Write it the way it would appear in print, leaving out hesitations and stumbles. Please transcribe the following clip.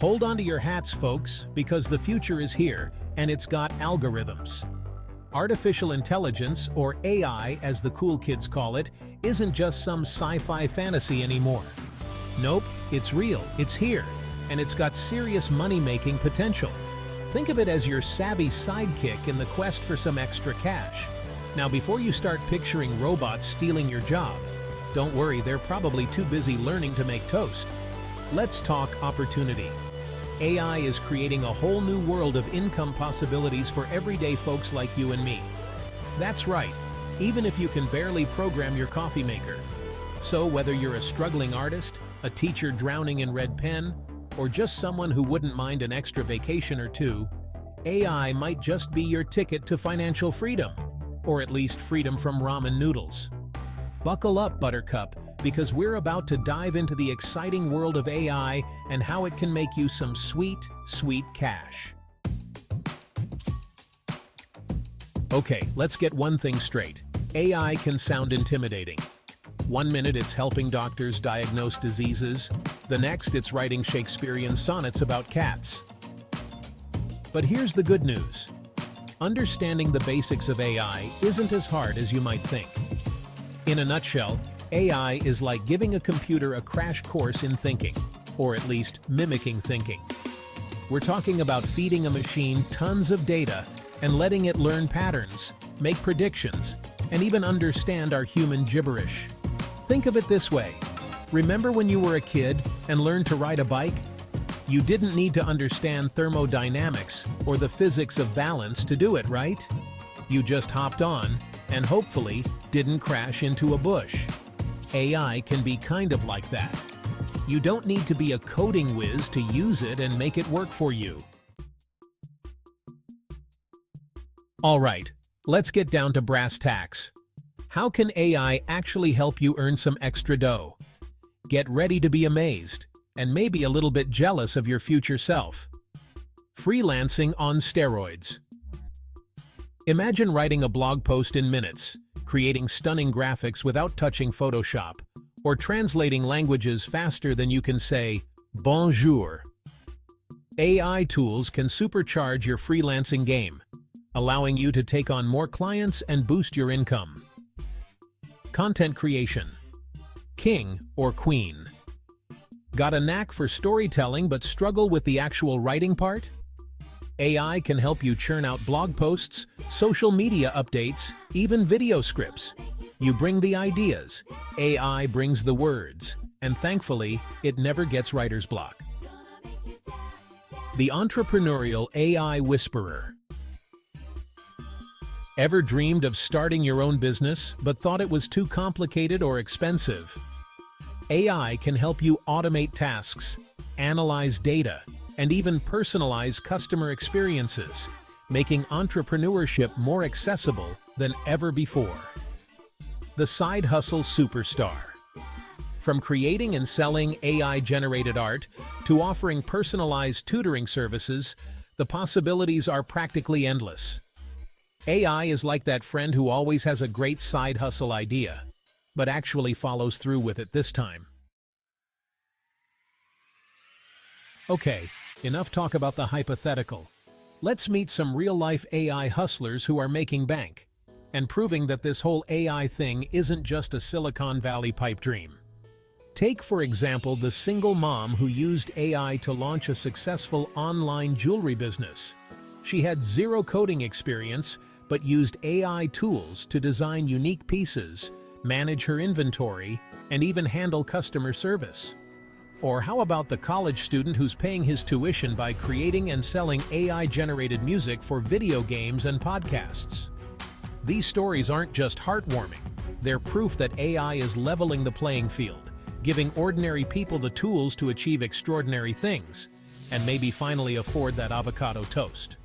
Hold on to your hats, folks, because the future is here, and it's got algorithms. Artificial intelligence, or AI as the cool kids call it, isn't just some sci-fi fantasy anymore. Nope, it's real, it's here, and it's got serious money-making potential. Think of it as your savvy sidekick in the quest for some extra cash. Now, before you start picturing robots stealing your job, don't worry, they're probably too busy learning to make toast. Let's talk opportunity. AI is creating a whole new world of income possibilities for everyday folks like you and me. That's right, even if you can barely program your coffee maker. So whether you're a struggling artist, a teacher drowning in red pen, or just someone who wouldn't mind an extra vacation or two, AI might just be your ticket to financial freedom, or at least freedom from ramen noodles. Buckle up, Buttercup, because we're about to dive into the exciting world of AI and how it can make you some sweet, sweet cash. Okay, let's get one thing straight. AI can sound intimidating. One minute it's helping doctors diagnose diseases, the next it's writing Shakespearean sonnets about cats. But here's the good news. Understanding the basics of AI isn't as hard as you might think. In a nutshell, AI is like giving a computer a crash course in thinking, or at least mimicking thinking. We're talking about feeding a machine tons of data and letting it learn patterns, make predictions, and even understand our human gibberish. Think of it this way. Remember when you were a kid and learned to ride a bike? You didn't need to understand thermodynamics or the physics of balance to do it, right? You just hopped on and hopefully didn't crash into a bush. AI can be kind of like that. You don't need to be a coding whiz to use it and make it work for you. All right, let's get down to brass tacks. How can AI actually help you earn some extra dough? Get ready to be amazed, and maybe a little bit jealous of your future self. Freelancing on steroids. Imagine writing a blog post in minutes, creating stunning graphics without touching Photoshop, or translating languages faster than you can say, bonjour. AI tools can supercharge your freelancing game, allowing you to take on more clients and boost your income. Content creation. King or queen? Got a knack for storytelling but struggle with the actual writing part? AI can help you churn out blog posts, social media updates, even video scripts. You bring the ideas, AI brings the words, and thankfully, it never gets writer's block. The entrepreneurial AI whisperer. Ever dreamed of starting your own business but thought it was too complicated or expensive? AI can help you automate tasks, analyze data, and even personalize customer experiences, making entrepreneurship more accessible than ever before. The side hustle superstar. From creating and selling AI-generated art to offering personalized tutoring services, the possibilities are practically endless. AI is like that friend who always has a great side hustle idea, but actually follows through with it this time. Okay, enough talk about the hypothetical. Let's meet some real-life AI hustlers who are making bank and proving that this whole AI thing isn't just a Silicon Valley pipe dream. Take, for example, the single mom who used AI to launch a successful online jewelry business. She had zero coding experience, but used AI tools to design unique pieces, manage her inventory, and even handle customer service. Or how about the college student who's paying his tuition by creating and selling AI-generated music for video games and podcasts? These stories aren't just heartwarming, they're proof that AI is leveling the playing field, giving ordinary people the tools to achieve extraordinary things, and maybe finally afford that avocado toast.